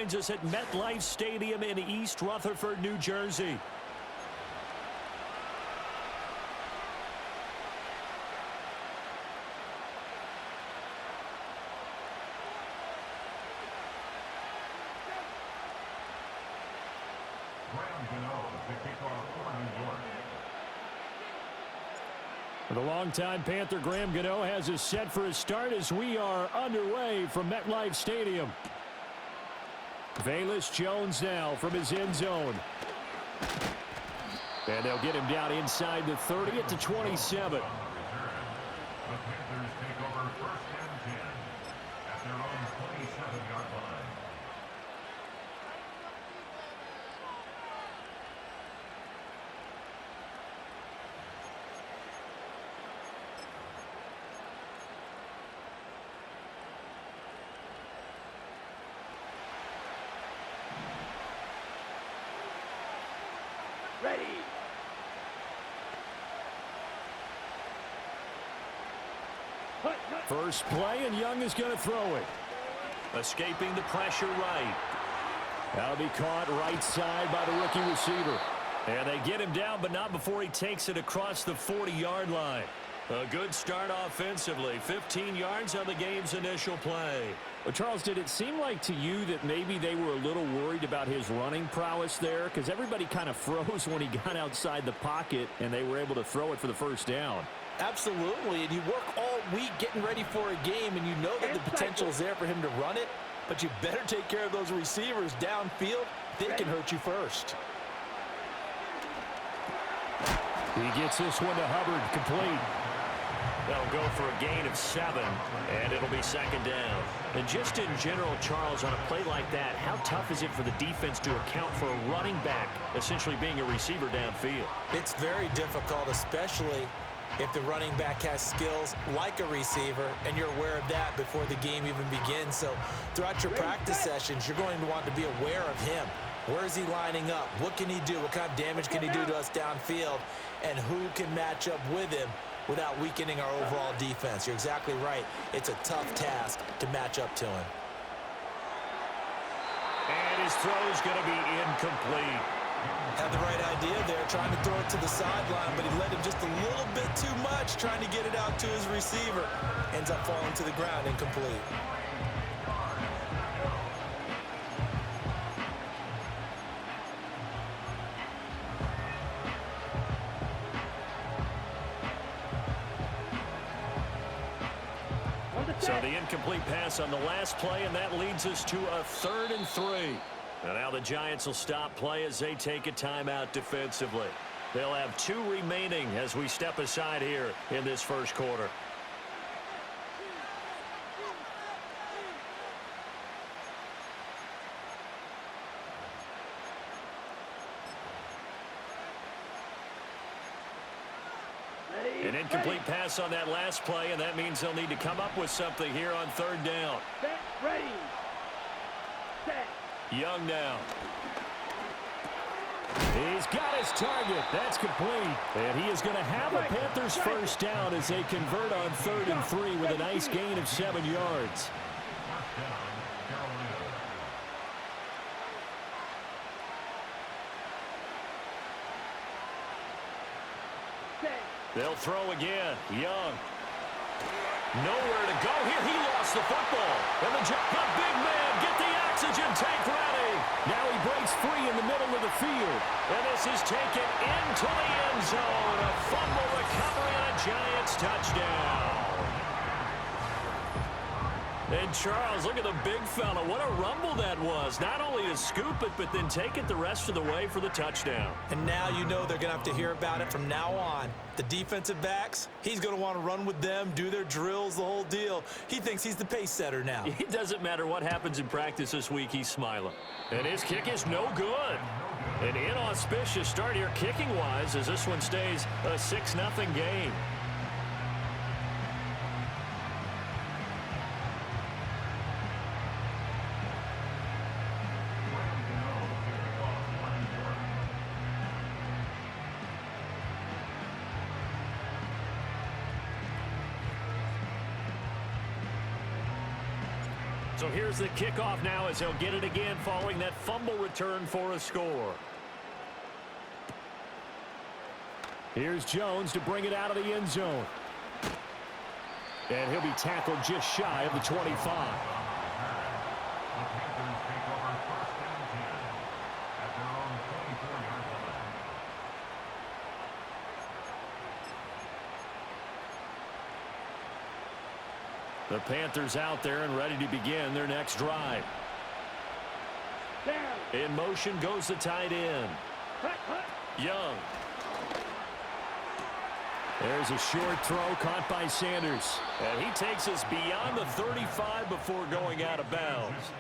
joins us at MetLife Stadium in East Rutherford, New Jersey. The longtime Panther Graham Gano has us set for his start as we are underway from MetLife Stadium. Velus Jones now from his end zone. And they'll get him down inside the 30 at the 27. The Panthers take over first and 10 at their own 27-yard line. Ready. First play, and Young is going to throw it. Escaping the pressure right. That'll be caught right side by the rookie receiver. And they get him down, but not before he takes it across the 40-yard line. A good start offensively. 15 yards on the game's initial play. Well, Charles, did it seem like to you that maybe they were a little worried about his running prowess there? Because everybody kind of froze when he got outside the pocket, and they were able to throw it for the first down. Absolutely, and you work all week getting ready for a game, and you know that the potential is there for him to run it, but you better take care of those receivers downfield. They can hurt you first. He gets this one to Hubbard, complete. They'll go for a gain of 7, and it'll be second down. And just in general, Charles, on a play like that, how tough is it for the defense to account for a running back essentially being a receiver downfield? It's very difficult, especially if the running back has skills like a receiver, and you're aware of that before the game even begins. So throughout your practice sessions, you're going to want to be aware of him. Where is he lining up? What can he do? What kind of damage can he do to us downfield? And who can match up with him without weakening our overall defense? You're exactly right. It's a tough task to match up to him. And his throw is going to be incomplete. Had the right idea there, trying to throw it to the sideline, but he let him just a little bit too much, trying to get it out to his receiver. Ends up falling to the ground, incomplete. So the incomplete pass on the last play, and that leads us to a 3rd and 3. And now the Giants will stop play as they take a timeout defensively. They'll have 2 remaining as we step aside here in this first quarter. An incomplete pass on that last play, and that means they'll need to come up with something here on 3rd down. Set, ready. Set. Young now. He's got his target. That's complete. And he is going to have a Panthers first down as they convert on 3rd and 3 with a nice gain of 7 yards. They'll throw again. Young. Nowhere to go here. He lost the football. And the big man, get the oxygen tank ready. Now he breaks free in the middle of the field. And this is taken into the end zone. A fumble recovery and a Giants touchdown. And Charles, look at the big fella. What a rumble that was. Not only to scoop it, but then take it the rest of the way for the touchdown. And now you know they're going to have to hear about it from now on. The defensive backs, he's going to want to run with them, do their drills, the whole deal. He thinks he's the pace setter now. It doesn't matter what happens in practice this week, he's smiling. And his kick is no good. An inauspicious start here kicking-wise as this one stays a 6-0 game. So here's the kickoff now as he'll get it again following that fumble return for a score. Here's Jones to bring it out of the end zone. And he'll be tackled just shy of the 25. The Panthers out there and ready to begin their next drive. In motion goes the tight end. Young. There's a short throw caught by Sanders. And he takes us beyond the 35 before going out of bounds.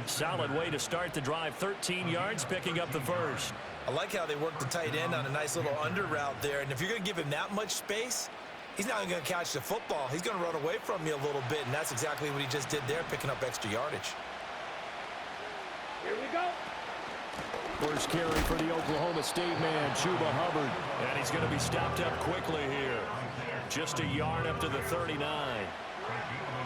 Solid way to start the drive. 13 yards, picking up the first. I like how they work the tight end on a nice little under route there. And if you're going to give him that much space, he's not going to catch the football. He's going to run away from you a little bit, and that's exactly what he just did there, picking up extra yardage. Here we go. First carry for the Oklahoma State man, Chuba Hubbard. And he's going to be stopped up quickly here. Just a yard up to the 39.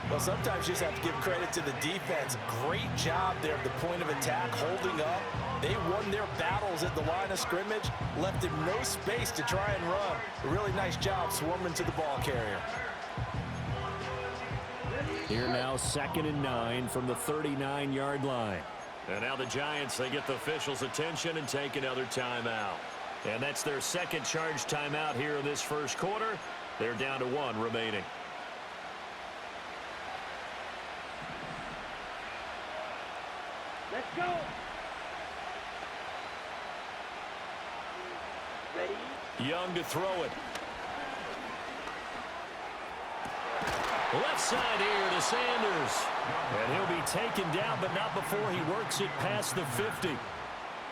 Well, sometimes you just have to give credit to the defense. Great job there at the point of attack, holding up. They won their battles at the line of scrimmage, left him no space to try and run. A really nice job swarming to the ball carrier. Here now, 2nd and 9 from the 39-yard line. And now the Giants, they get the officials' attention and take another timeout. And that's their second charge timeout here in this first quarter. They're down to 1 remaining. Let's go. Ready. Young to throw it. Left side here to Sanders. And he'll be taken down, but not before he works it past the 50.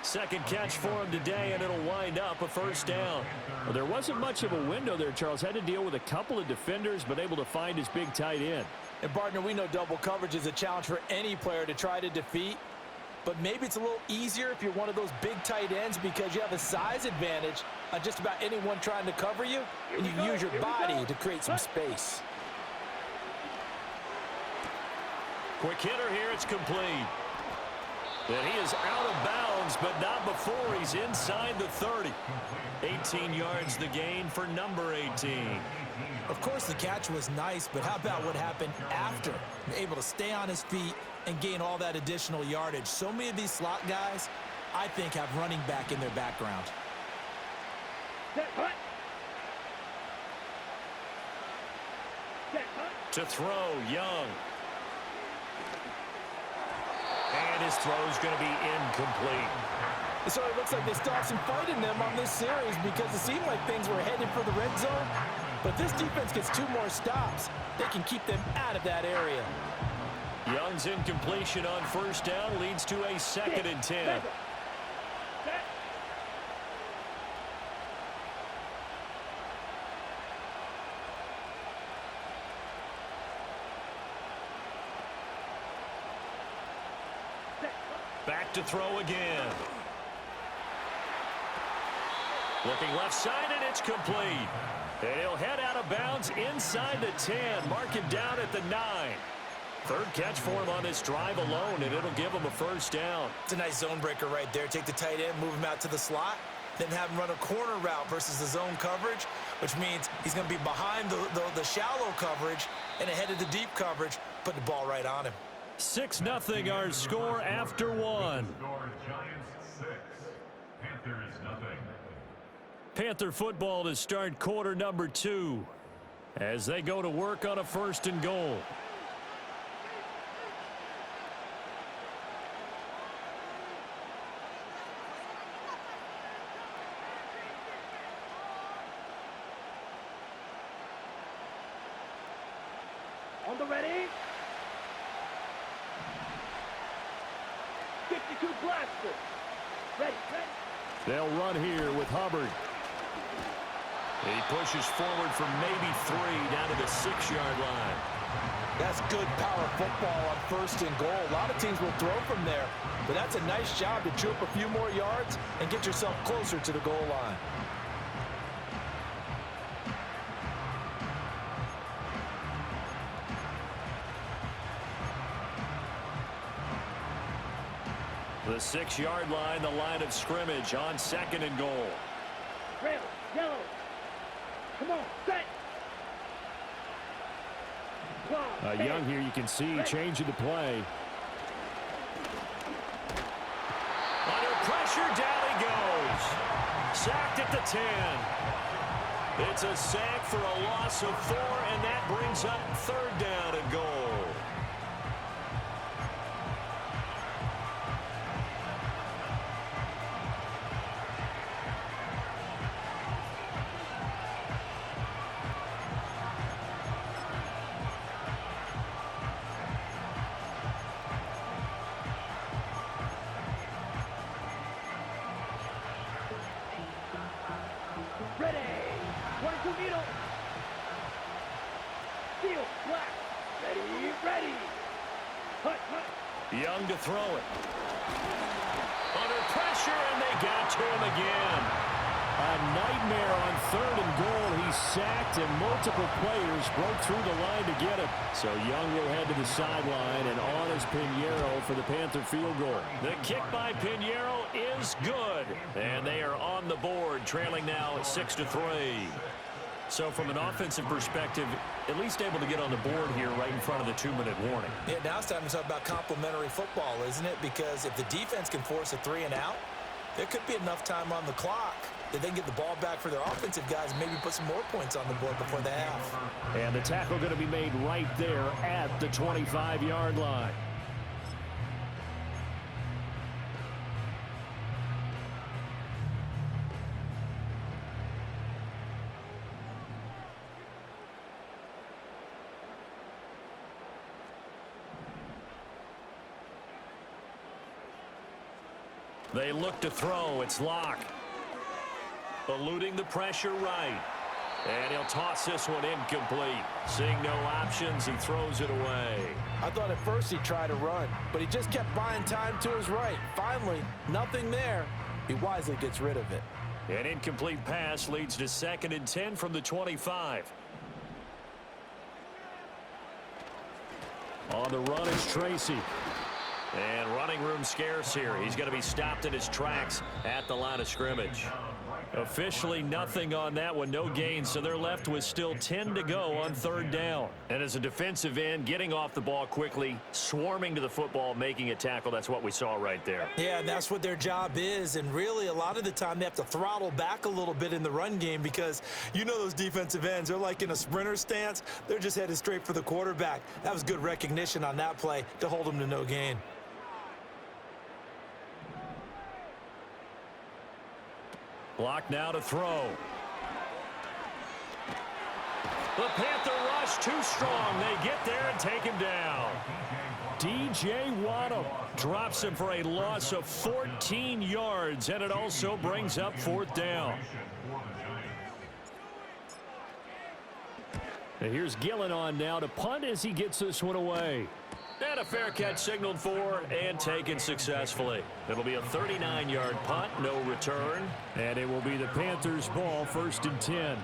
Second catch for him today, and it'll wind up a first down. Well, there wasn't much of a window there, Charles. Had to deal with a couple of defenders, but able to find his big tight end. And, partner, we know double coverage is a challenge for any player to try to defeat. But maybe it's a little easier if you're one of those big tight ends because you have a size advantage on just about anyone trying to cover you, and you can use your body to create some space. Quick hitter here, it's complete. And he is out of bounds, but not before he's inside the 30. 18 yards the gain for number 18. Of course, the catch was nice, but how about what happened after? Able to stay on his feet and gain all that additional yardage. So many of these slot guys, I think, have running back in their background. To throw, Young. And his throw's going to be incomplete. So it looks like they still have some fight in them on this series because it seemed like things were headed for the red zone. But this defense gets 2 more stops. They can keep them out of that area. Young's incompletion on first down leads to a 2nd and 10. Back to throw again. Looking left side, and it's complete. And he'll head out of bounds inside the 10. Mark him down at the 9. Third catch for him on this drive alone, and it'll give him a first down. It's a nice zone breaker right there. Take the tight end, move him out to the slot, then have him run a corner route versus the zone coverage, which means he's going to be behind the shallow coverage and ahead of the deep coverage, put the ball right on him. 6-0 our score after 1. Giants 6, Panthers 0. Panther football to start quarter number 2 as they go to work on a 1st and goal. On the ready. 52 blaster. Ready. They'll run here with Hubbard. He pushes forward for maybe 3 down to the 6-yard line. That's good power football on 1st and goal. A lot of teams will throw from there, but that's a nice job to chew up a few more yards and get yourself closer to the goal line. The 6-yard line, the line of scrimmage on 2nd and goal. Red, yellow. Come on, set. Young here, you can see changing the play. Under pressure, down he goes. Sacked at the 10. It's a sack for a loss of 4, and that brings up 3rd down and goal. Ready. 22 needle. Steel, black. Ready, ready. Hut, hut. Young to throw it. Under pressure, and they got to him again. A nightmare on 3rd and goal. He's sacked, and multiple players broke through the line to get him. So Young will head to the sideline, and on is Pinheiro for the Panther field goal. The kick by Pinheiro is good. And they are on the board, trailing now at 6-3. So from an offensive perspective, at least able to get on the board here right in front of the 2-minute warning. Yeah, now it's time to talk about complementary football, isn't it? Because if the defense can force a 3 and out, there could be enough time on the clock that they can get the ball back for their offensive guys and maybe put some more points on the board before the half. And the tackle going to be made right there at the 25-yard line. They look to throw. It's Locke. Eluding the pressure right. And he'll toss this one incomplete. Seeing no options, he throws it away. I thought at first he'd try to run, but he just kept buying time to his right. Finally, nothing there. He wisely gets rid of it. An incomplete pass leads to 2nd and 10 from the 25. On the run is Tracy. And running room scarce here. He's going to be stopped in his tracks at the line of scrimmage. Officially nothing on that one, no gain, so they're left with still 10 to go on 3rd down. And as a defensive end, getting off the ball quickly, swarming to the football, making a tackle, that's what we saw right there. Yeah, and that's what their job is, and really a lot of the time they have to throttle back a little bit in the run game because you know those defensive ends, they're like in a sprinter stance. They're just headed straight for the quarterback. That was good recognition on that play to hold them to no gain. Block now to throw. The Panther rush too strong. They get there and take him down. DJ Waddle drops him for a loss of 14 yards, and it also brings up 4th down. And here's Gillen on now to punt as he gets this one away. And a fair catch signaled for and taken successfully. It'll be a 39-yard punt, no return. And it will be the Panthers' ball, 1st and 10.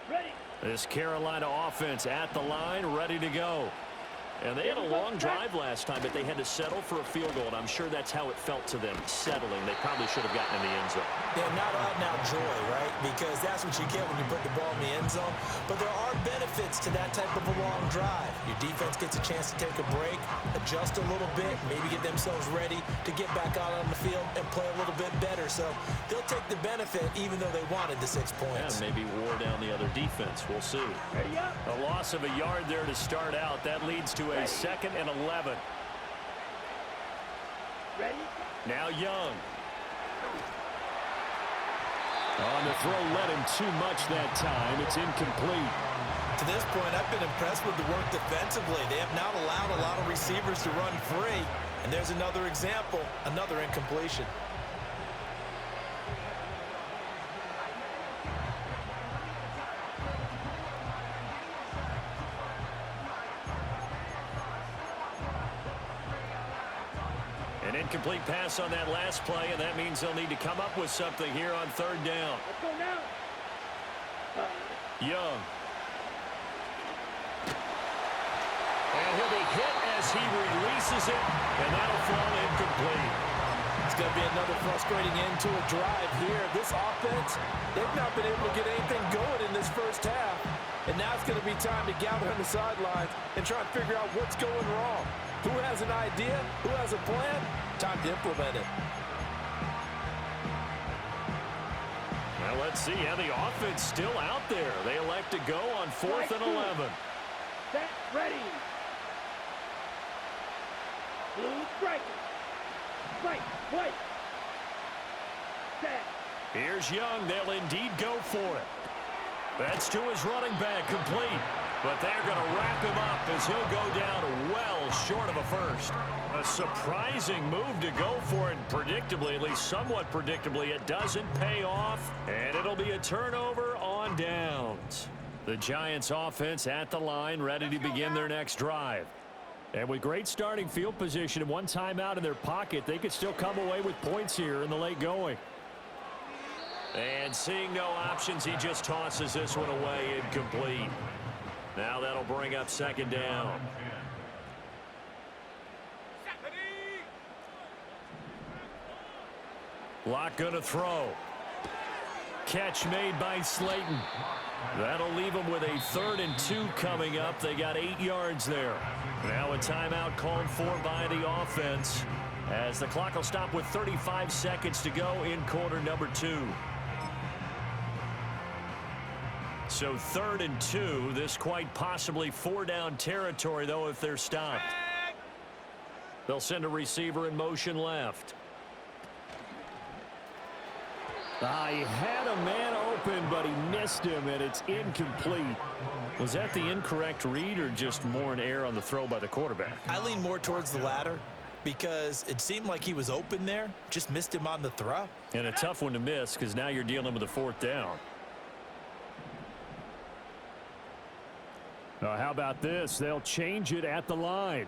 Ready. This Carolina offense at the line, ready to go. And they had a long drive last time, but they had to settle for a field goal, and I'm sure that's how it felt to them, settling. They probably should have gotten in the end zone. Yeah, not out-and-out joy, right? Because that's what you get when you put the ball in the end zone. But there are benefits to that type of a long drive. Your defense gets a chance to take a break, adjust a little bit, maybe get themselves ready to get back out on the field and play a little bit better. So they'll take the benefit even though they wanted the 6 points. Yeah, maybe wore down the other defense. We'll see. Ready up. A loss of a yard there to start out. That leads to a 2nd and 11. Ready. Now Young. On the throw, led him too much that time. It's incomplete. To this point, I've been impressed with the work defensively. They have not allowed a lot of receivers to run free. And there's another example, another incompletion. An incomplete pass on that last play, and that means they'll need to come up with something here on 3rd down. Let's go now. Young. And he'll be hit as he releases it, and that'll fall incomplete. It's going to be another frustrating end to a drive here. This offense, they've not been able to get anything going in this first half. And now it's going to be time to gather on the sidelines and try and figure out what's going wrong. Who has an idea? Who has a plan? Time to implement it. Well, let's see how the offense still out there. They elect to go on 4th and 11. Set, ready. Blue striker. Right, white. Set. Here's Young. They'll indeed go for it. That's to his running back, complete. But they're going to wrap him up as he'll go down well short of a first. A surprising move to go for it. Predictably, at least somewhat predictably, it doesn't pay off. And it'll be a turnover on downs. The Giants offense at the line, ready to begin their next drive. And with great starting field position and one timeout in their pocket, they could still come away with points here in the late going. And seeing no options, he just tosses this one away, incomplete. Now that'll bring up 2nd down. Locke gonna throw. Catch made by Slayton. That'll leave them with a 3rd and 2 coming up. They got 8 yards there. Now a timeout called for by the offense as the clock will stop with 35 seconds to go in quarter number 2. So 3rd and 2, this quite possibly 4-down territory, though, if they're stopped. They'll send a receiver in motion left. He had a man open, but he missed him, and it's incomplete. Was that the incorrect read or just more an error on the throw by the quarterback? I lean more towards the latter because it seemed like he was open there, just missed him on the throw. And a tough one to miss because now you're dealing with a 4th down. How about this? They'll change it at the line.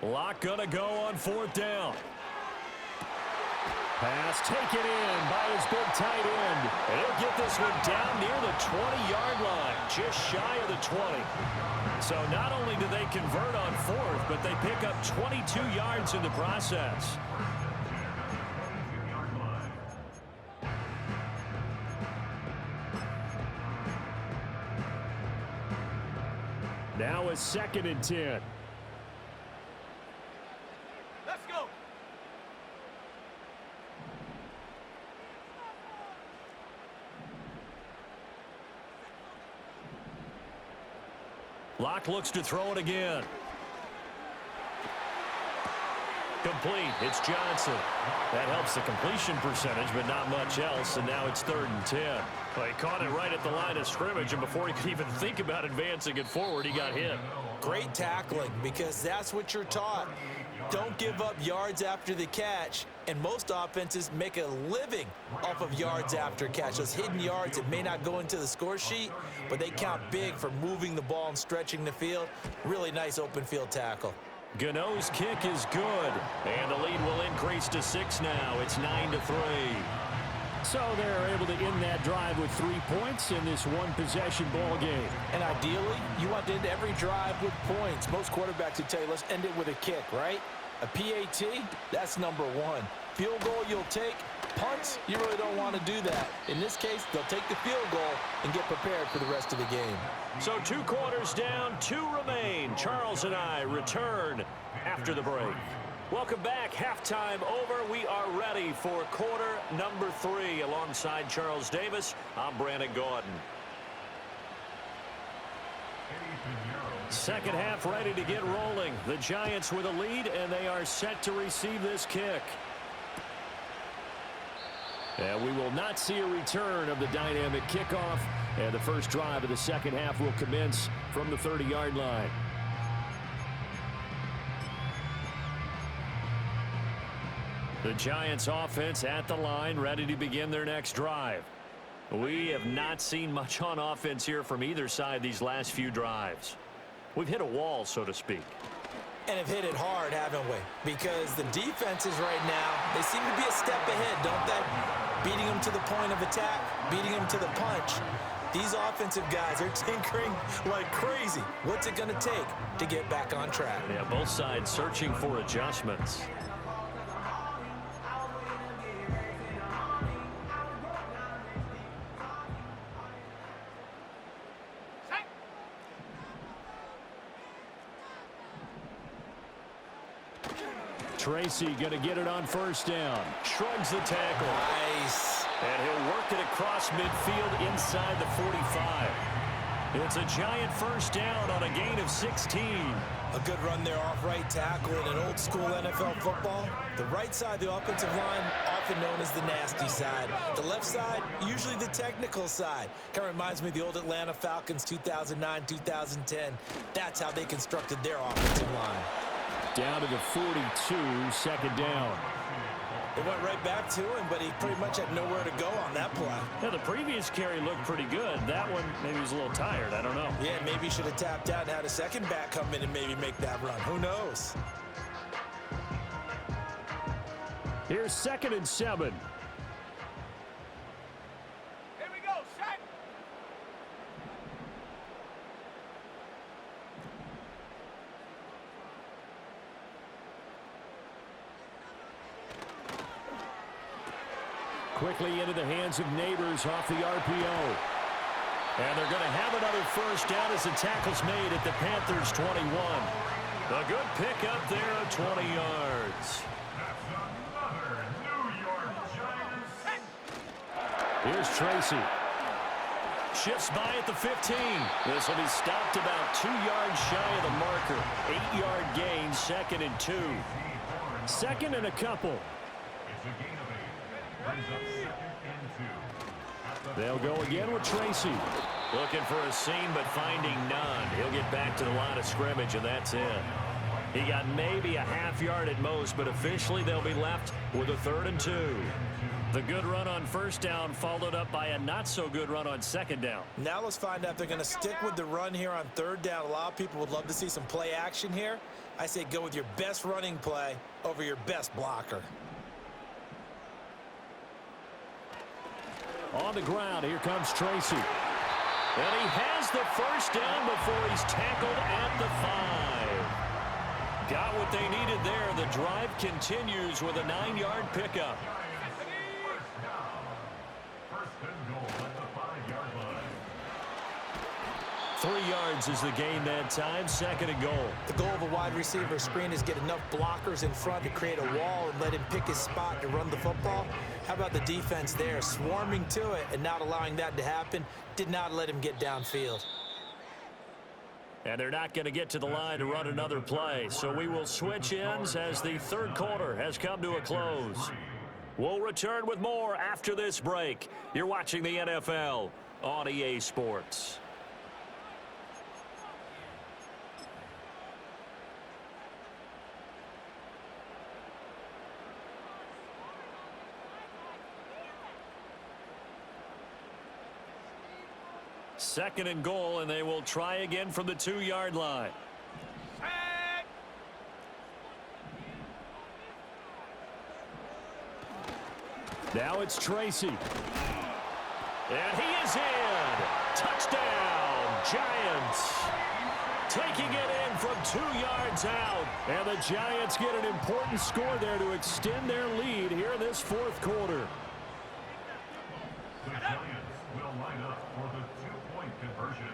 Locke gonna go on 4th down. Pass taken in by his big tight end. And he'll get this one down near the 20-yard line, just shy of the 20. So not only do they convert on 4th, but they pick up 22 yards in the process. Now a 2nd and 10. Let's go. Locke looks to throw it again. Complete. It's Johnson. That helps the completion percentage, but not much else, and now it's 3rd and 10. Well, he caught it right at the line of scrimmage, and before he could even think about advancing it forward, he got hit. Great tackling, because that's what you're taught. Don't give up yards after the catch, and most offenses make a living off of yards after catch. Those hidden yards that may not go into the score sheet, but they count big for moving the ball and stretching the field. Really nice open field tackle. Gano's kick is good, and the lead will increase to 6 now. It's 9-3. So they're able to end that drive with 3 points in this one-possession ball game. And ideally, you want to end every drive with points. Most quarterbacks would tell you, let's end it with a kick, right? A PAT, that's number 1. Field goal you'll take. Punts, you really don't want to do that. In this case, they'll take the field goal and get prepared for the rest of the game. So 2 quarters down, 2 remain. Charles and I return after the break. Welcome back. Halftime over. We are ready for quarter number 3. Alongside Charles Davis, I'm Brandon Gordon. Second half ready to get rolling. The Giants with a lead, and they are set to receive this kick. And we will not see a return of the dynamic kickoff. And the first drive of the second half will commence from the 30-yard line. The Giants offense at the line, ready to begin their next drive. We have not seen much on offense here from either side these last few drives. We've hit a wall, so to speak. And have hit it hard, haven't we? Because the defenses right now, they seem to be a step ahead, don't they? Beating them to the point of attack, beating them to the punch. These offensive guys are tinkering like crazy. What's it going to take to get back on track? Yeah, both sides searching for adjustments. Tracy going to get it on first down. Shrugs the tackle. Nice. And he'll work it across midfield inside the 45. It's a giant first down on a gain of 16. A good run there off right tackle in an old-school NFL football. The right side of the offensive line, often known as the nasty side. The left side, usually the technical side. Kind of reminds me of the old Atlanta Falcons 2009-2010. That's how they constructed their offensive line. Down to the 42, second down. They went right back to him, but he pretty much had nowhere to go on that play. Yeah, the previous carry looked pretty good. That one, maybe he was a little tired. I don't know. Yeah, maybe he should have tapped out and had a second back come in and maybe make that run. Who knows? Here's 2nd and 7. Here we go, set. Quickly into the hands of Neighbors off the RPO. And they're going to have another first down as the tackle's made at the Panthers' 21. A good pickup there of 20 yards. That's another New York Giants. Here's Tracy. Shifts by at the 15. This will be stopped about 2 yards shy of the marker. 8-yard gain, 2nd and 2. 2nd and a couple. It's a gain of 8. Brings up 2nd and 2. They'll go again with Tracy. Looking for a seam, but finding none. He'll get back to the line of scrimmage, and that's it. He got maybe a half yard at most, but officially they'll be left with a 3rd and 2. The good run on first down followed up by a not-so-good run on second down. Now let's find out if they're going to stick with the run here on 3rd down. A lot of people would love to see some play action here. I say go with your best running play over your best blocker. On the ground, here comes Tracy. And he has the first down before he's tackled at the 5. Got what they needed there. The drive continues with a 9-yard pickup. First and goal at the 5-yard line. 3 yards is the gain that time. 2nd and goal. The goal of a wide receiver screen is get enough blockers in front to create a wall and let him pick his spot to run the football. How about the defense there, swarming to it and not allowing that to happen? Did not let him get downfield. And they're not going to get to the line to run another play. So we will switch ends as the 3rd quarter has come to a close. We'll return with more after this break. You're watching the NFL on EA Sports. Second and goal, and they will try again from the 2-yard line. Set. Now it's Tracy. And he is in. Touchdown, Giants. Taking it in from 2 yards out. And the Giants get an important score there to extend their lead here in this 4th quarter. The Giants will line up for the 2-point conversion.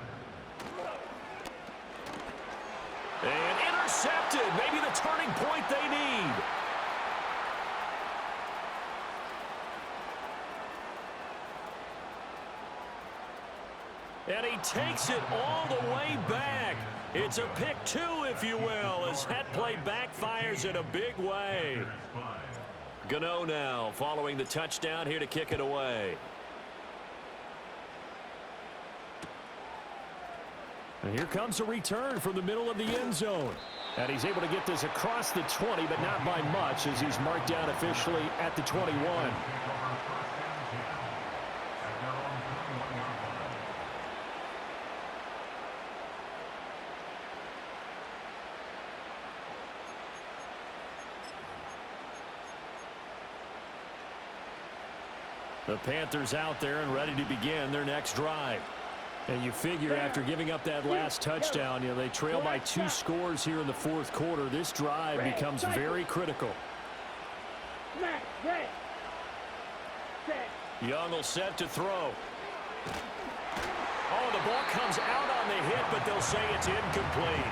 And intercepted. Maybe the turning point they need. And he takes it all the way back. It's a pick 2, if you will, as that play backfires in a big way. Gano now following the touchdown here to kick it away. And here comes a return from the middle of the end zone. And he's able to get this across the 20, but not by much, as he's marked down officially at the 21. The Panthers out there and ready to begin their next drive. And you figure after giving up that last touchdown, they trail by 2 scores here in the fourth quarter. This drive becomes very critical. Young will set to throw. Oh, the ball comes out on the hit, but they'll say it's incomplete.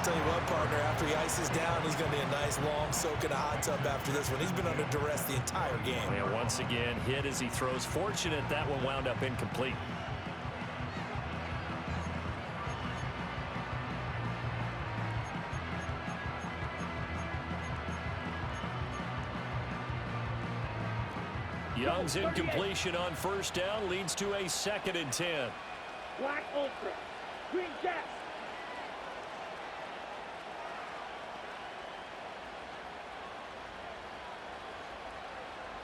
Tell you what, partner, after he ices down, he's going to be a nice long soak in a hot tub after this one. He's been under duress the entire game. And once again, hit as he throws. Fortunate that one wound up incomplete. Young's incompletion on first down leads to a 2nd and 10. Black Ultra. Green Jets.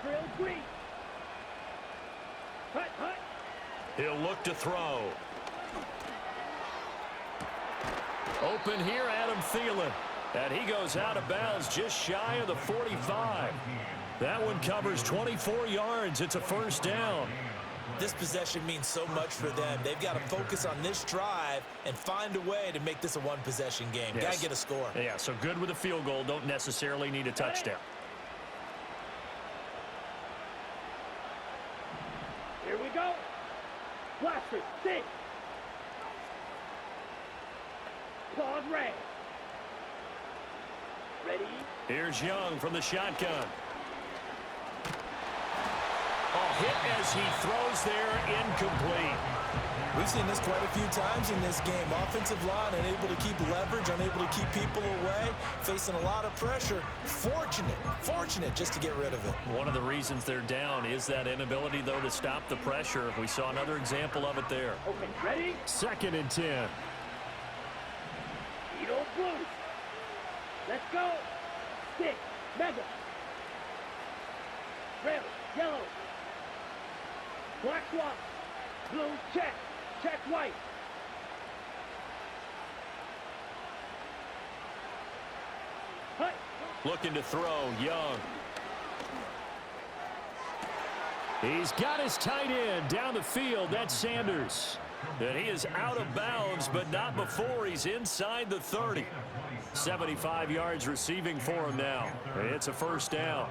Drill green. Hut, hut. He'll look to throw. Open here, Adam Thielen. And he goes out of bounds just shy of the 45. That one covers 24 yards. It's a first down. This possession means so much for them. They've got to focus on this drive and find a way to make this a one-possession game. Yes. Got to get a score. Yeah, so good with a field goal. Don't necessarily need a touchdown. Here we go. Blaster, stick. Claws red. Ready? Here's Young from the shotgun. Oh, hit as he throws there, incomplete. We've seen this quite a few times in this game. Offensive line unable to keep leverage, unable to keep people away, facing a lot of pressure. Fortunate just to get rid of it. One of the reasons they're down is that inability, though, to stop the pressure. We saw another example of it there. Okay, ready? 2nd and 10. Edo blue. Let's go. Stick, mega. Red, yellow. Black swap. Blue, check. Check white. Hut. Looking to throw, Young. He's got his tight end down the field. That's Sanders. And he is out of bounds, but not before he's inside the 30. 75 yards receiving for him now. It's a first down.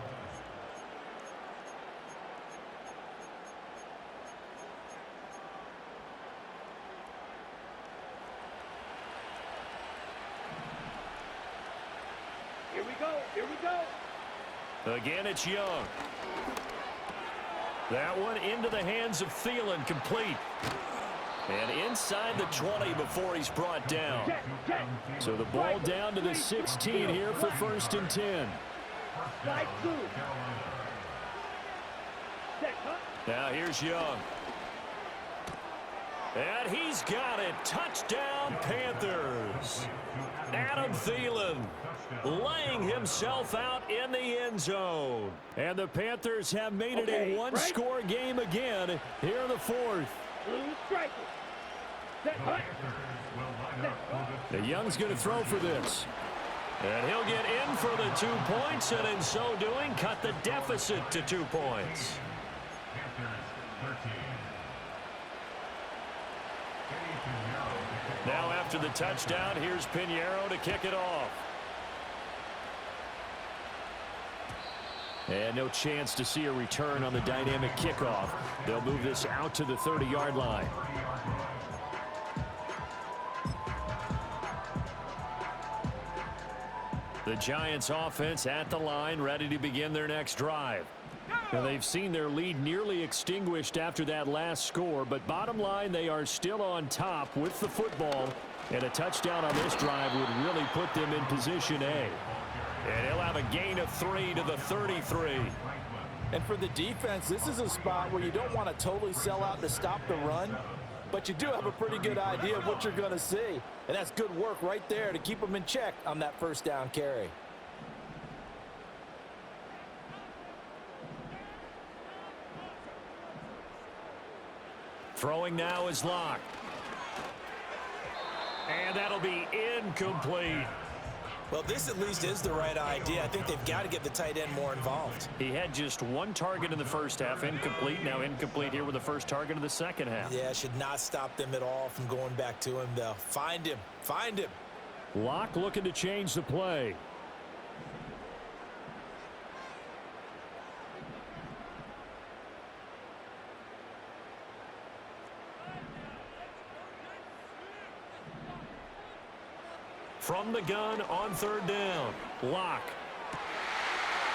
Here we go. Here we go. Again, it's Young. That one into the hands of Thielen, complete. And inside the 20 before he's brought down. So the ball down to the 16 here for 1st and 10. Slide through. Set, huh? Now here's Young. And he's got it. Touchdown, Panthers. Adam Thielen laying himself out in the end zone. And the Panthers have made it a one-score game again here in the 4th. Blue striker. Set, hut. The Young's going to throw for this. And he'll get in for the 2 points, and in so doing, cut the deficit to 2 points. Now after the touchdown, here's Pinheiro to kick it off. And no chance to see a return on the dynamic kickoff. They'll move this out to the 30-yard line. The Giants offense at the line, ready to begin their next drive. Now they've seen their lead nearly extinguished after that last score, but bottom line, they are still on top with the football, and a touchdown on this drive would really put them in position A. And he'll have a gain of 3 to the 33. And for the defense, this is a spot where you don't want to totally sell out to stop the run, but you do have a pretty good idea of what you're going to see. And that's good work right there to keep them in check on that first down carry. Throwing now is Locke. And that'll be incomplete. Well, this at least is the right idea. I think they've got to get the tight end more involved. He had just one target in the first half, incomplete. Now incomplete here with the first target of the second half. Yeah, should not stop them at all from going back to him, though. Find him. Find him. Locke looking to change the play. From the gun on third down. Locke.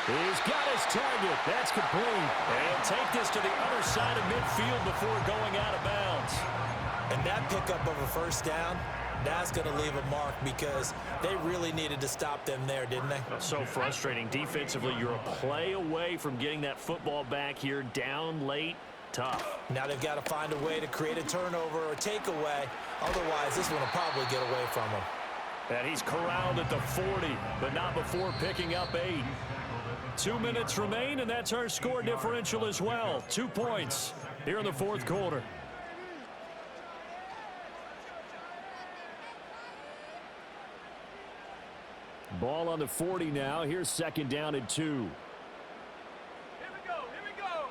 He's got his target. That's complete. And take this to the other side of midfield before going out of bounds. And that pickup of a first down, that's going to leave a mark because they really needed to stop them there, didn't they? So frustrating. Defensively, you're a play away from getting that football back here down late. Tough. Now they've got to find a way to create a turnover or takeaway. Otherwise, this one will probably get away from them. And he's corralled at the 40, but not before picking up 8. 2 minutes remain, and that's our score differential as well. 2 points here in the fourth quarter. Ball on the 40 now. Here's second down and 2. Here we go. Here we go.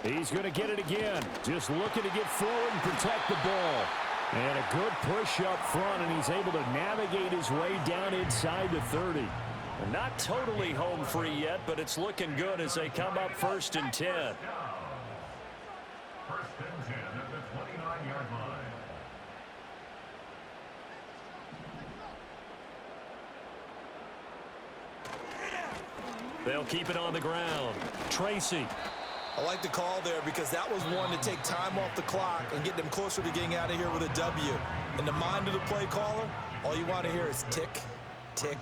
He's going to get it again. Just looking to get forward and protect the ball. And a good push up front, and he's able to navigate his way down inside the 30. And not totally home free yet, but it's looking good as they come up 1st and 10. 1st and 10 at the 29-yard line. They'll keep it on the ground. Tracy. I like the call there because that was one to take time off the clock and get them closer to getting out of here with a W. In the mind of the play caller, all you want to hear is tick, tick,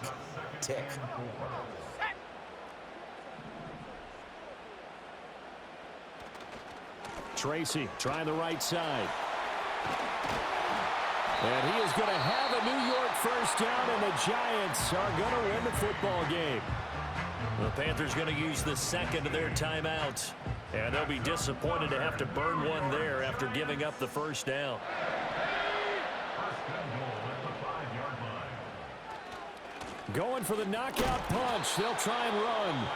tick. Tracy trying the right side. And he is going to have a New York first down, and the Giants are going to win the football game. The Panthers going to use the second of their timeouts. And they'll be disappointed to have to burn one there after giving up the first down. 1st and goal at the 5-yard line. Going for the knockout punch. They'll try and run.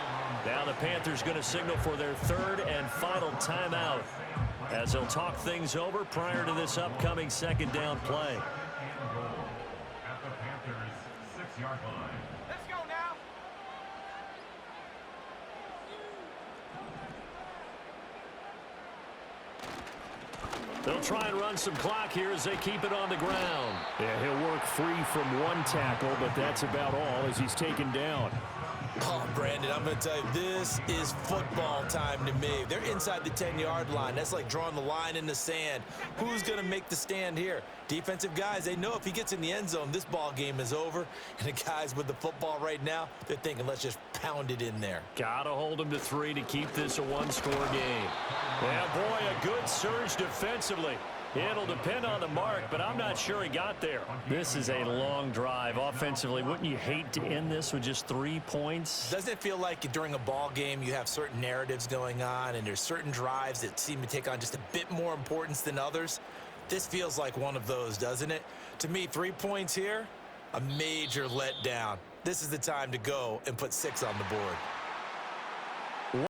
Now the Panthers going to signal for their third and final timeout as they'll talk things over prior to this upcoming second down play. 2nd and goal at the Panthers' 6-yard line. Let's go now. They'll try and run some clock here as they keep it on the ground. Yeah, he'll work free from one tackle, but that's about all as he's taken down. Oh, Brandon, I'm going to tell you, this is football time to me. They're inside the 10-yard line. That's like drawing the line in the sand. Who's going to make the stand here? Defensive guys, they know if he gets in the end zone, this ball game is over. And the guys with the football right now, they're thinking, let's just pound it in there. Gotta hold them to 3 to keep this a one-score game. Yeah, boy, a good surge defensively. It'll depend on the mark, but I'm not sure he got there. This is a long drive offensively. Wouldn't you hate to end this with just 3 points? Doesn't it feel like during a ball game you have certain narratives going on and there's certain drives that seem to take on just a bit more importance than others? This feels like one of those, doesn't it? To me, 3 points here, a major letdown. This is the time to go and put 6 on the board.